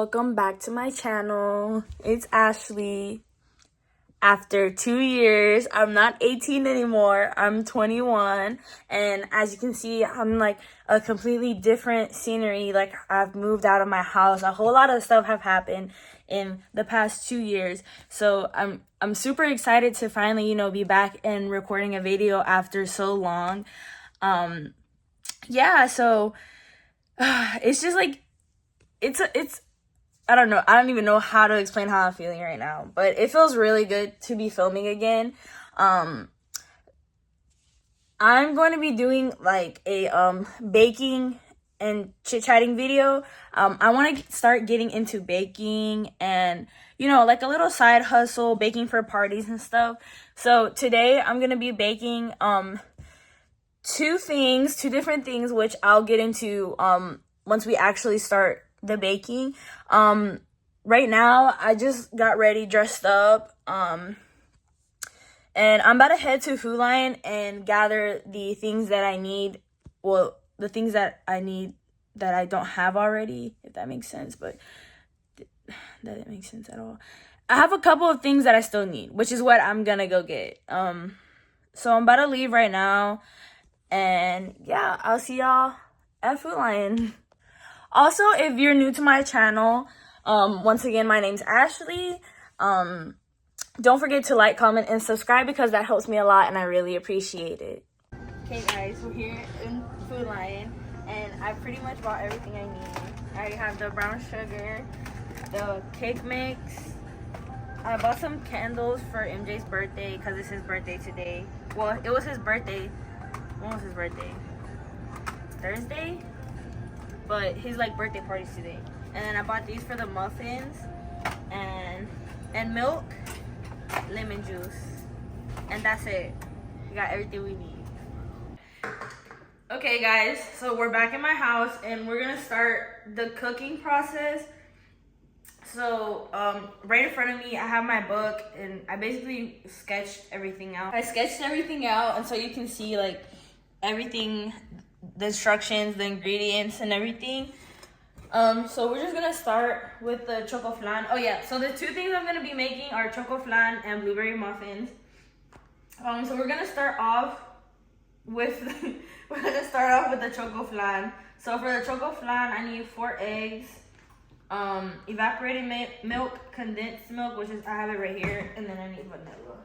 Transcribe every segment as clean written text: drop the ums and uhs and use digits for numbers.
welcome back to my channel. It's Ashley. After 2 years, I'm not 18 anymore, I'm 21, and as you can see, I'm like a completely different scenery. Like, I've moved out of my house. A whole lot of stuff have happened in the past 2 years, so I'm super excited to finally, be back and recording a video after so long. Yeah, so it's just like it's I don't know. I don't even know how to explain how I'm feeling right now, but it feels really good to be filming again. I'm going to be doing like a baking and chit-chatting video. I want to start getting into baking and, like a little side hustle, baking for parties and stuff. So today I'm going to be baking two different things, which I'll get into once we actually start the baking. Right now I just got ready, dressed up, and I'm about to head to Food Lion and gather the things that I need. Well, the things that I need that I don't have already, if that makes sense, but that didn't make sense at all. I have a couple of things that I still need, which is what I'm gonna go get. So I'm about to leave right now, and yeah, I'll see y'all at Food Lion. Also, if you're new to my channel, once again, my name's Ashley. Don't forget to like, comment, and subscribe because that helps me a lot and I really appreciate it. Okay guys, we're here in Food Lion and I pretty much bought everything I need. I have the brown sugar, the cake mix. I bought some candles for MJ's birthday because it's his birthday today. Well, it was his birthday. When was his birthday? Thursday? But his birthday party's today. And then I bought these for the muffins and milk, lemon juice, and that's it. We got everything we need. Okay guys, so we're back in my house and we're gonna start the cooking process. So right in front of me I have my book and I basically sketched everything out. And so you can see everything, the instructions, the ingredients, and everything. So we're just gonna start with the choco flan. Oh yeah, so the two things I'm gonna be making are choco flan and blueberry muffins. So we're gonna start off with the choco flan. So for the choco flan, I need 4 eggs, evaporated milk, condensed milk, which is I have it right here, and then I need vanilla.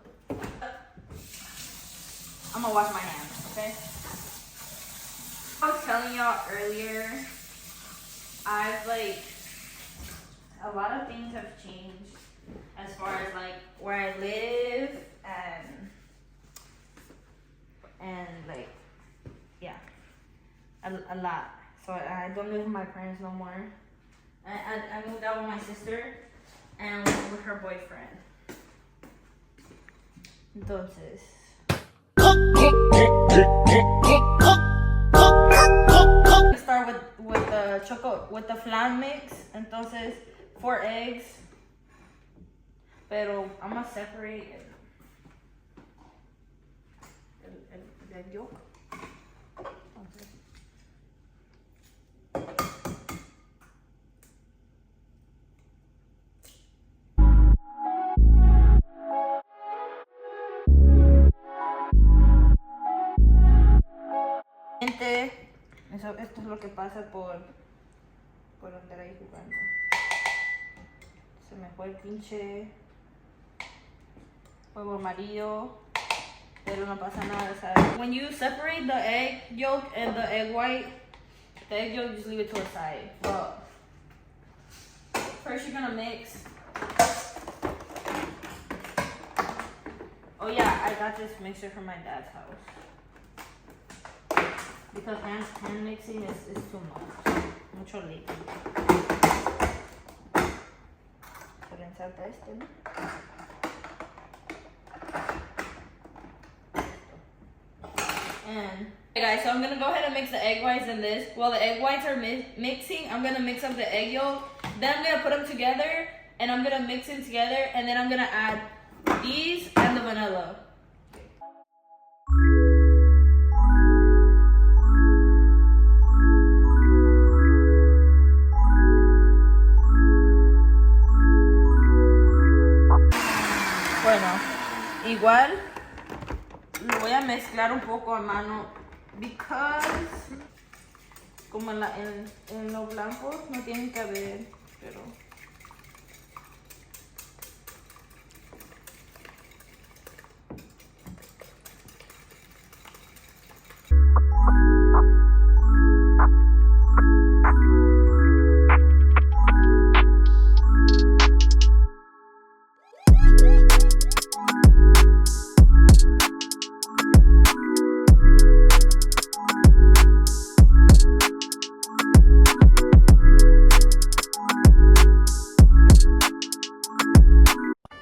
I'm gonna wash my hands, okay? I was telling y'all earlier, a lot of things have changed as far as where I live and yeah, a lot. So I don't live with my parents no more. I moved out with my sister and with her boyfriend. Entonces. Start with the flan mix. Entonces 4 eggs, pero I'm gonna separate el yolk. Okay. Esto es lo que pasa por andar ahí jugando. Se me fue el pinche huevo amarillo, pero no pasa nada, ¿sabes? When you separate the egg yolk and the egg white, the egg yolk, just leave it to the side. But first you're gonna mix. Oh yeah, I got this mixer from my dad's house. Because hand mixing is too much. Mucho líquido. Se resalta este, ¿no? And okay guys, so I'm gonna go ahead and mix the egg whites in this. While the egg whites are mixing, I'm gonna mix up the egg yolk. Then I'm gonna put them together and I'm gonna mix them together and then I'm gonna add these and the vanilla. Bueno, igual lo voy a mezclar un poco a mano because como en lo blanco no tienen que ver, pero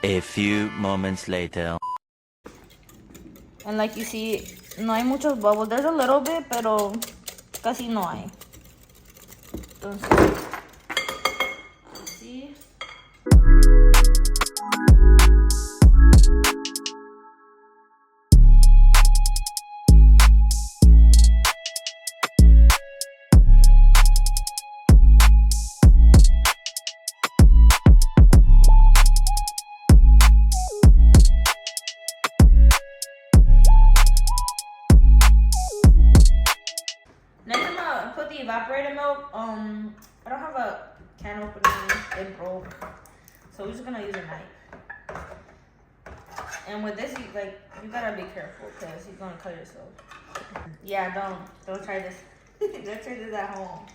A few moments later. and like you see, no hay muchos bubbles. There's a little bit, pero casi no hay. Entonces, así. Next, I'm gonna put the evaporated milk. I don't have a can opener. It broke, so we're just gonna use a knife. And with this, you gotta be careful because you're gonna cut yourself. Yeah, don't try this. Don't try this at home.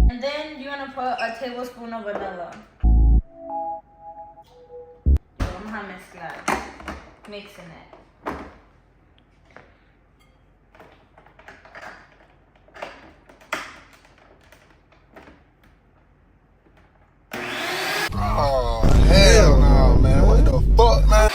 And then you're gonna put a tablespoon of vanilla. Vamos a mezclar, mixing it. Oh, hell no, man. What the fuck, man?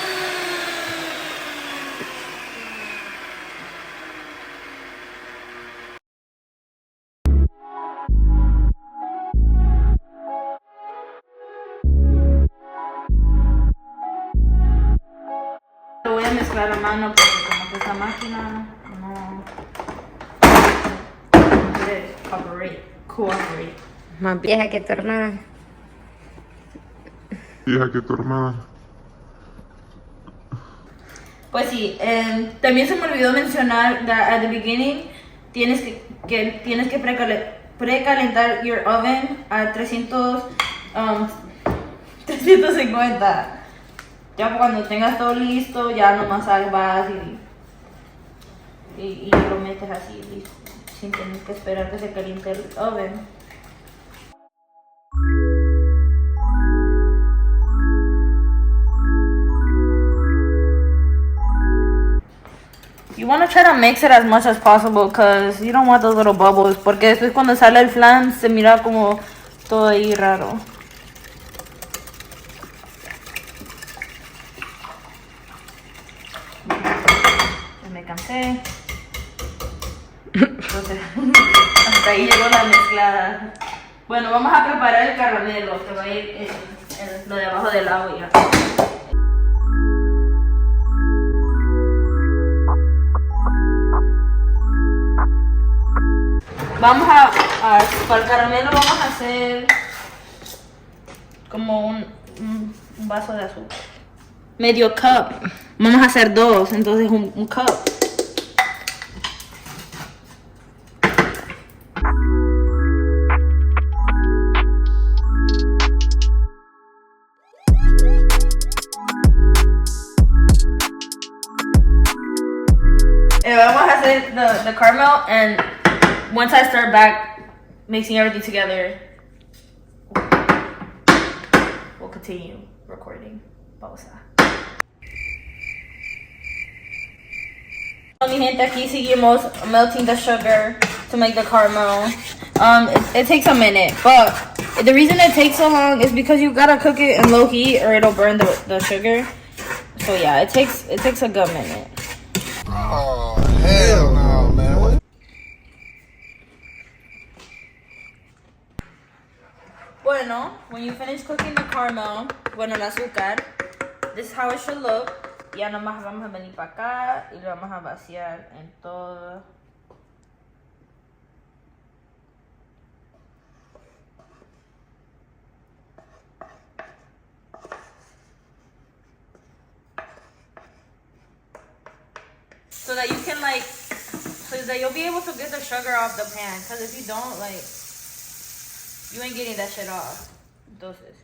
Lo voy a mezclar a mano porque como que esta máquina no quiere cooperate. Más vieja que tu hermana. Hija que tu hermana. Pues sí, también se me olvidó mencionar that at the beginning tienes que precalentar your oven a 350. Ya cuando tengas todo listo, ya nomás vas y lo metes así, listo, sin tener que esperar que se caliente el oven. You want to try to mix it as much as possible because you don't want those little bubbles. Porque después cuando sale el flan se mira como todo ahí raro. Ya me cansé. Entonces, hasta ahí llegó la mezclada. Bueno, vamos a preparar el caramelo que va a ir en lo de abajo del olla. Para el caramelo vamos a hacer como un vaso de azúcar. Medio cup. Vamos a hacer dos, entonces un cup. Vamos a hacer the caramel, and once I start back mixing everything together, we'll continue recording. Pausa. Mi gente, aquí seguimos melting the sugar to make the caramel. It takes a minute, but the reason it takes so long is because you gotta cook it in low heat or it'll burn the sugar. So yeah, it takes a good minute. Oh, hell no, man. What? Bueno, when you finish cooking the caramel, bueno, el azúcar, this is how it should look. Ya nomás vamos a venir para acá y lo vamos a vaciar en todo. so that you can like, so that you'll be able to get the sugar off the pan. Cause if you don't, like, you ain't getting that shit off. Entonces,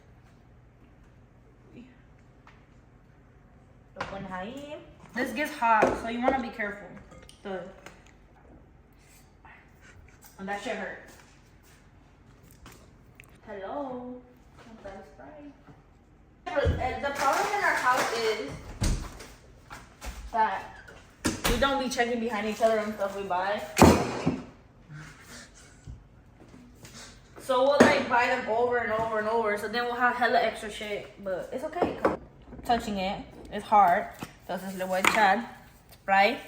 lo pones ahí. This gets hot, so you wanna be careful. And that shit hurt. Hello. That's right. The problem in our house is that we don't be checking behind each other and stuff we buy. So we'll like buy them over and over and over. So then we'll have hella extra shit. But it's okay. Touching it is hard. Entonces le voy a echar Sprite.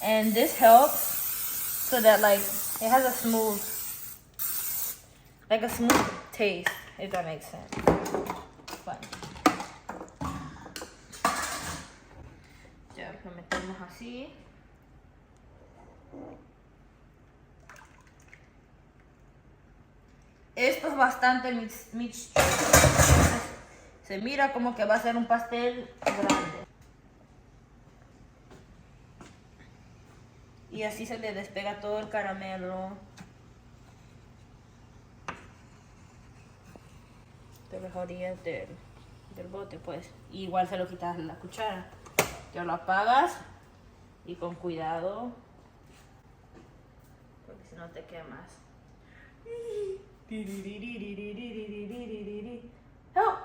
And this helps so that like it has a smooth taste, if that makes sense. But ya lo metemos así. Esto es bastante mixture. Se mira como que va a ser un pastel grande. Y así se le despega todo el caramelo de las orillas del bote, pues. Y igual se lo quitas la cuchara. Ya lo apagas y con cuidado, porque si no te quemas. Help.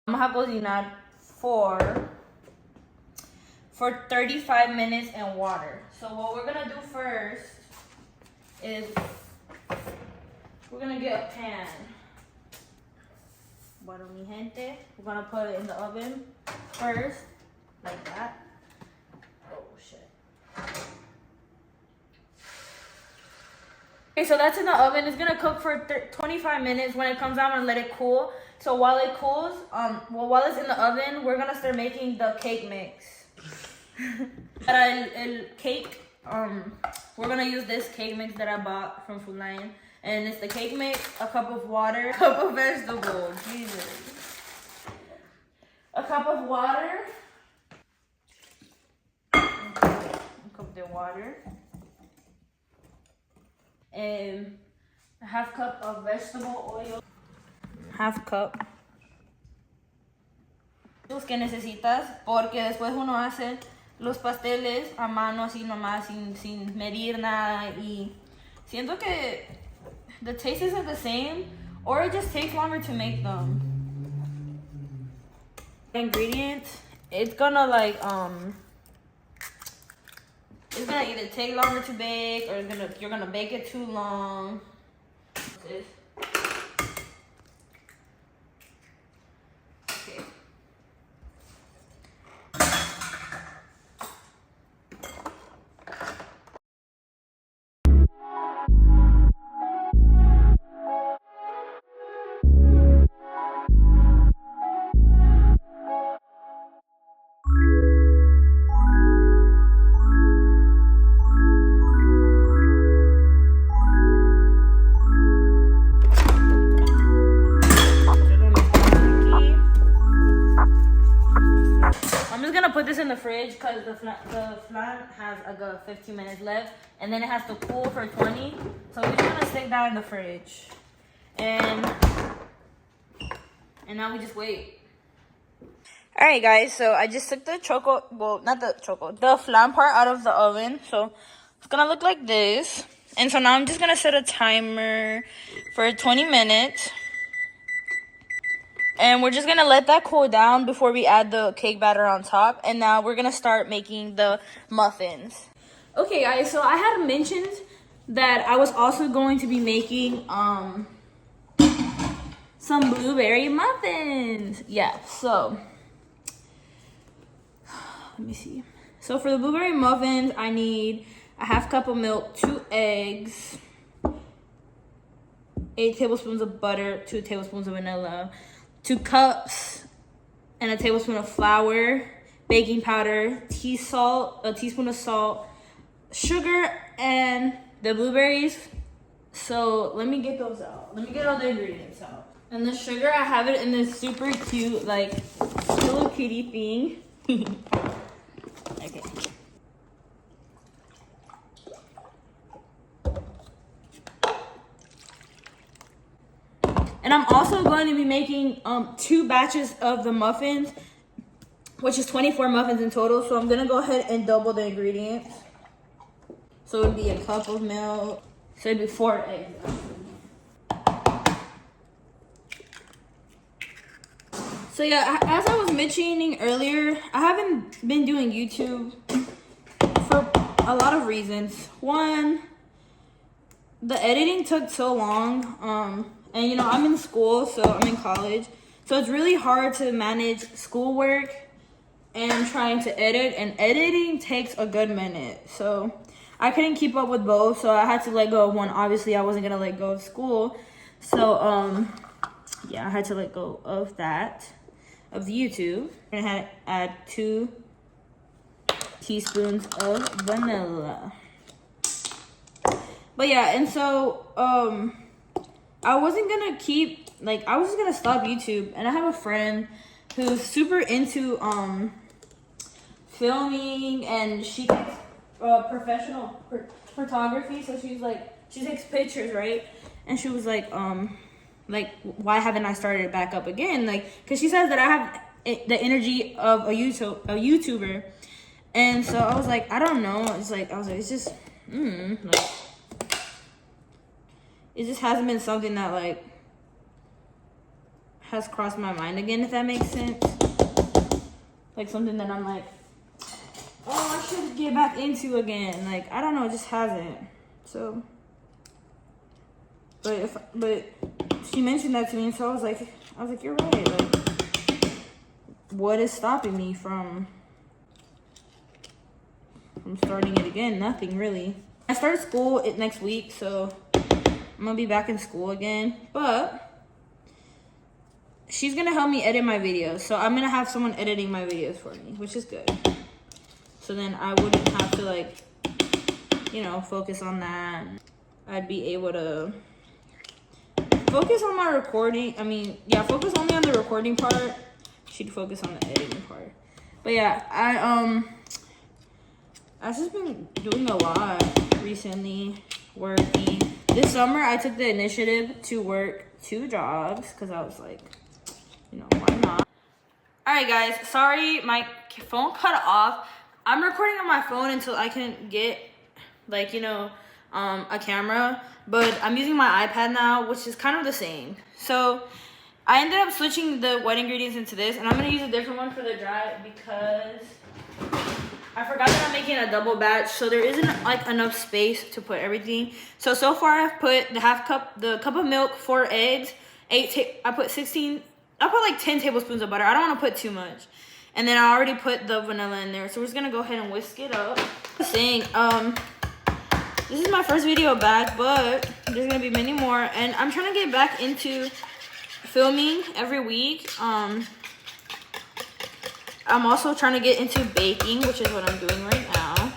Vamos a cocinar for 35 minutes in water. So what we're gonna do first is we're gonna get a pan. Bueno, mi gente, we're gonna put it in the oven first, like that. Oh shit. Okay, so that's in the oven. It's gonna cook for 25 minutes. When it comes out, I'm gonna let it cool. So while it cools, while it's in the oven, we're gonna start making the cake mix. Para el cake, we're gonna use this cake mix that I bought from Food Lion. And it's the cake mix, a cup of water, a cup of vegetables, Jesus. A cup of water. A cup of water. And a half cup of vegetable oil. Half cup. Los que necesitas, porque después uno hace los pasteles a mano así nomás, sin medir nada, y siento que the taste isn't the same, or it just takes longer to make them. Ingredients, it's gonna like it's gonna either take longer to bake, or you're gonna bake it too long. Okay. Put this in the fridge because the flan has like a 15 minutes left, and then it has to cool for 20. So we're just gonna stick that in the fridge, and now we just wait. All right, guys. So I just took the the flan part out of the oven. So it's gonna look like this. And so now I'm just gonna set a timer for 20 minutes. And we're just gonna let that cool down before we add the cake batter on top. And now we're gonna start making the muffins. Okay, guys, so I had mentioned that I was also going to be making some blueberry muffins. Yeah, so let me see. So for the blueberry muffins, I need a half cup of milk, 2 eggs, 8 tablespoons of butter, 2 tablespoons of vanilla, 2 cups and a tablespoon of flour, baking powder, a teaspoon of salt, sugar, and the blueberries. So let me get those out. Let me get all the ingredients out. And the sugar, I have it in this super cute, like, Hello Kitty thing. Okay. And I'm also going to be making 2 batches of the muffins, which is 24 muffins in total. So I'm gonna go ahead and double the ingredients. So it'd be a cup of milk. So it'd be 4 eggs. So yeah, as I was mentioning earlier, I haven't been doing YouTube for a lot of reasons. One, the editing took so long. And you know, I'm in school, so I'm in college. So it's really hard to manage schoolwork and trying to edit, and editing takes a good minute. So I couldn't keep up with both, so I had to let go of one. Obviously, I wasn't gonna let go of school. So yeah, I had to let go of that, of the YouTube. I'm gonna add 2 teaspoons of vanilla. But yeah, and so I wasn't gonna keep, like, I was just gonna stop YouTube. And I have a friend who's super into filming, and she takes professional photography. So she's like, she takes pictures, right? And she was like, why haven't I started it back up again? Like, because she says that I have the energy of a YouTuber. And so I was like, I don't know. It's like, I was like, it's just, like, it just hasn't been something that, like, has crossed my mind again, if that makes sense. Like, something that I'm like, oh, I should get back into again. Like, I don't know, it just hasn't. So, but she mentioned that to me, and so I was like, you're right. Like, what is stopping me from starting it again? Nothing, really. I start school next week, so I'm gonna be back in school again. But she's gonna help me edit my videos, so I'm gonna have someone editing my videos for me, which is good. So then I wouldn't have to, like, you know, focus on that. I'd be able to focus on my recording. I mean, yeah, focus only on the recording part. She'd focus on the editing part. But yeah, I've just been doing a lot recently, working. This summer, I took the initiative to work 2 jobs because I was like, you know, why not? All right, guys, sorry, my phone cut off. I'm recording on my phone until I can get, like, you know, a camera, but I'm using my iPad now, which is kind of the same. So I ended up switching the wet ingredients into this, and I'm gonna use a different one for the dry because I forgot that I'm making a double batch, so there isn't, like, enough space to put everything. So far I've put the cup of milk, 4 eggs, I put like 10 tablespoons of butter. I don't want to put too much. And then I already put the vanilla in there. So we're just gonna go ahead and whisk it up. Saying, this is my first video back, but there's gonna be many more. And I'm trying to get back into filming every week. I'm also trying to get into baking, which is what I'm doing right now.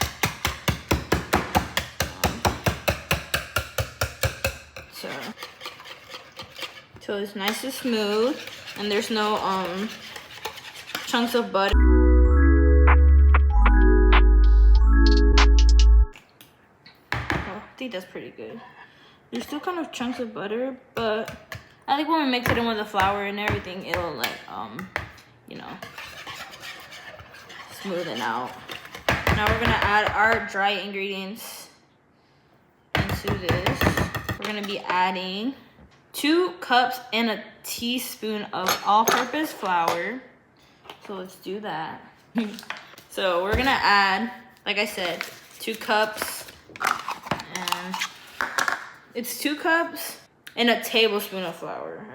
So it's nice and smooth, and there's no chunks of butter. Oh, I think that's pretty good. There's still kind of chunks of butter, but I think when we mix it in with the flour and everything, it'll, like, you know, smoothen out. Now we're gonna add our dry ingredients into this. We're gonna be adding 2 cups and a teaspoon of all-purpose flour. So let's do that. So we're gonna add, like I said, 2 cups, and it's 2 cups and a tablespoon of flour.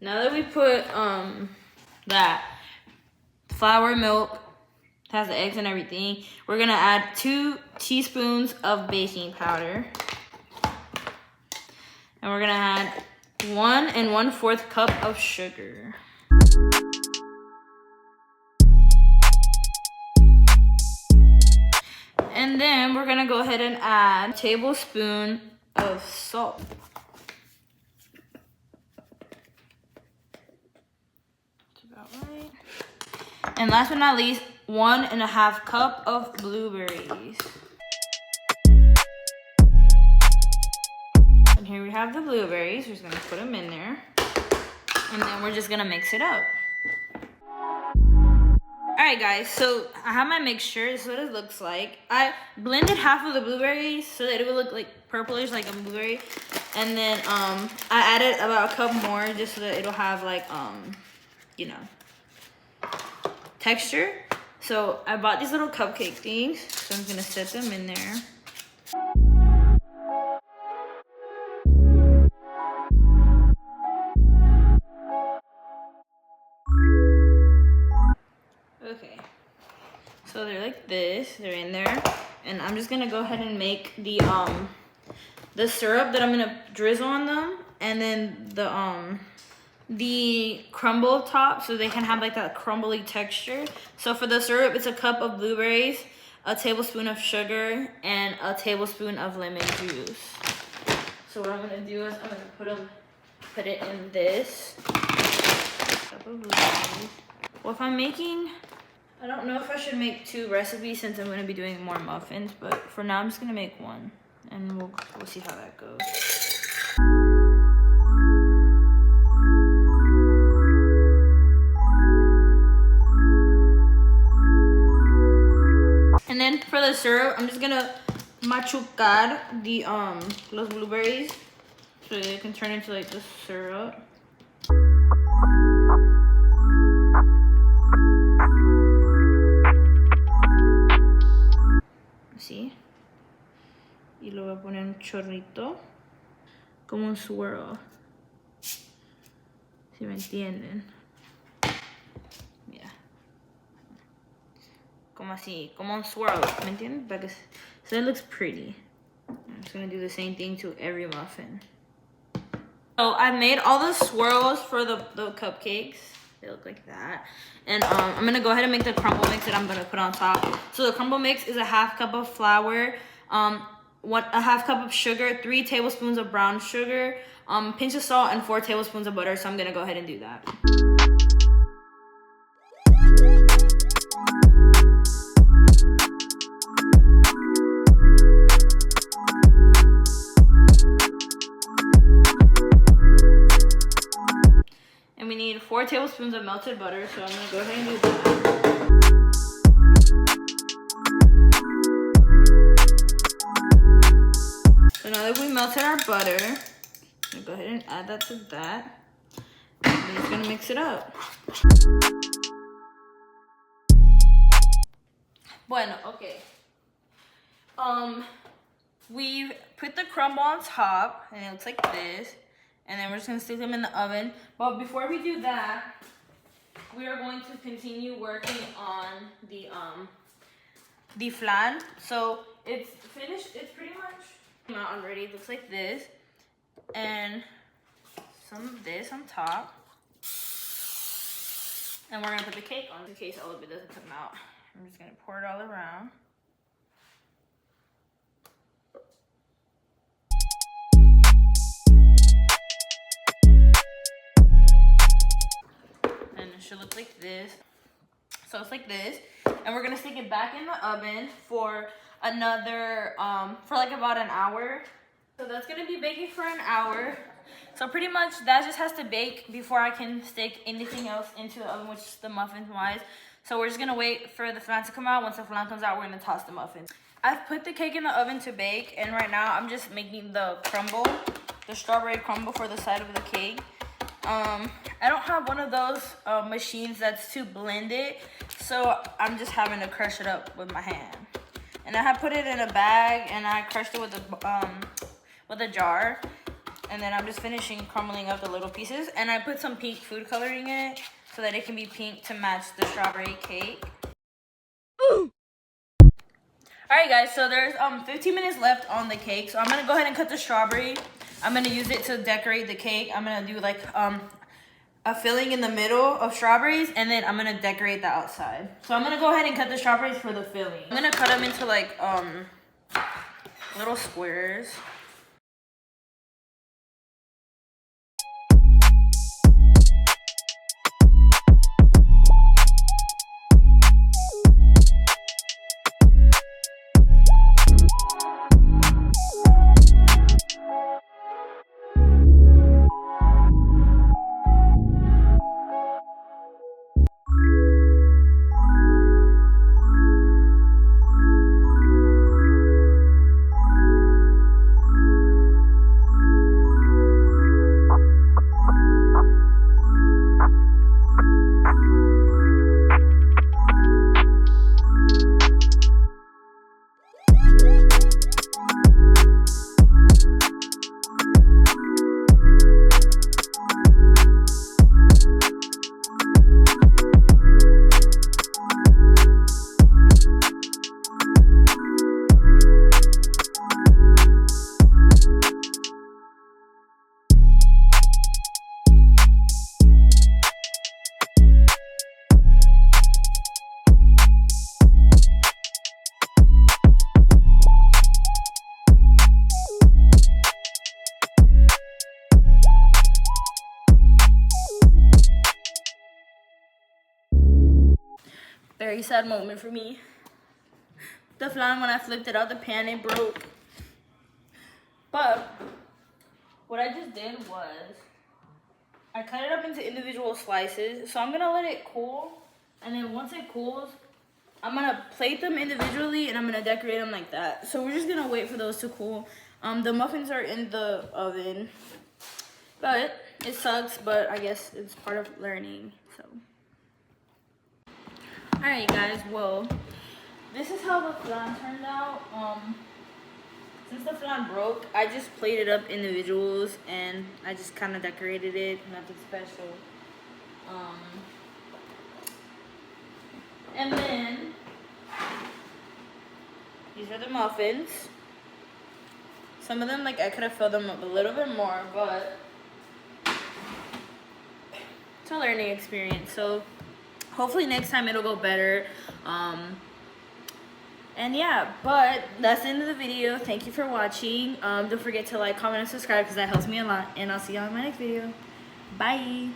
Now that we put that flour, milk, has the eggs and everything. We're gonna add 2 teaspoons of baking powder. And we're gonna add 1 1/4 cup of sugar. And then we're gonna go ahead and add a tablespoon of salt. That's about right. And last but not least, 1 1/2 cup of blueberries. And here we have the blueberries. We're just gonna put them in there. And then we're just gonna mix it up. All right, guys, so I have my mixture. This is what it looks like. I blended half of the blueberries so that it would look like purplish, like a blueberry. And then I added about a cup more just so that it'll have like, you know, texture. So I bought these little cupcake things. So I'm gonna set them in there. Okay, so they're like this, they're in there, and I'm just gonna go ahead and make the syrup that I'm gonna drizzle on them, and then the crumble top so they can have like that crumbly texture. So for the syrup, it's a cup of blueberries, a tablespoon of sugar, and a tablespoon of lemon juice. So what I'm gonna do is I'm gonna put it in this cup of blueberries. Well, if I'm making, I don't know if I should make 2 recipes since I'm going to be doing more muffins, but for now I'm just going to make 1, and we'll see how that goes. And then for the syrup, I'm just going to machucar the los blueberries so they can turn into like the syrup. Así. Y lo voy a poner un chorrito. Como un swirl. Si me entienden. Mira. Como así. Como un swirl. ¿Me entienden? Para que, so it looks pretty. I'm just going to do the same thing to every muffin. So I made all the swirls for the cupcakes. They look like that. And I'm gonna go ahead and make the crumble mix that I'm gonna put on top. So the crumble mix is a 1/2 cup of flour, a 1/2 cup of sugar, 3 tablespoons of brown sugar, pinch of salt, and 4 tablespoons of butter. So I'm gonna go ahead and do that. We need 4 tablespoons of melted butter, so I'm gonna go ahead and do that. So now that we melted our butter, I'm gonna go ahead and add that to that. And we're just gonna mix it up. Bueno, okay. We put the crumble on top, and it looks like this. And then we're just gonna stick them in the oven. But before we do that, we are going to continue working on the flan. So it's finished. It's pretty much out already. It looks like this, and some of this on top. And we're gonna put the cake on in case all of it doesn't come out. I'm just gonna pour it all around. Should look like this. So it's like this, and we're gonna stick it back in the oven for another for like about an hour. So that's gonna be baking for an hour. So pretty much that just has to bake before I can stick anything else into the oven, which is the muffins wise. So we're just gonna wait for the flan to come out. Once the flan comes out, we're gonna toss the muffins. I've put the cake in the oven to bake, and right now I'm just making the crumble, the strawberry crumble for the side of the cake. I don't have one of those machines that's to blend it, so I'm just having to crush it up with my hand. And I have put it in a bag, and I crushed it with a jar. And then I'm just finishing crumbling up the little pieces. And I put some pink food coloring in it so that it can be pink to match the strawberry cake. Alright guys, so there's 15 minutes left on the cake. So I'm gonna go ahead and cut the strawberry. I'm gonna use it to decorate the cake. I'm gonna do like a filling in the middle of strawberries, and then I'm gonna decorate the outside. So I'm gonna go ahead and cut the strawberries for the filling. I'm gonna cut them into like little squares. Very sad moment for me. The flan, when I flipped it out the pan, it broke. But what I just did was I cut it up into individual slices. So I'm gonna let it cool, and then once it cools, I'm gonna plate them individually and I'm gonna decorate them like that. So we're just gonna wait for those to cool. The muffins are in the oven, but it sucks, but I guess it's part of learning, so. Alright guys, well, this is how the flan turned out. Since the flan broke, I just plated up individuals and I just kind of decorated it, nothing special. And then, these are the muffins. Some of them, like, I could have filled them up a little bit more, but it's a learning experience, so hopefully next time it'll go better. And yeah, but that's the end of the video. Thank you for watching. Don't forget to like, comment, and subscribe because that helps me a lot. And I'll see y'all in my next video. Bye.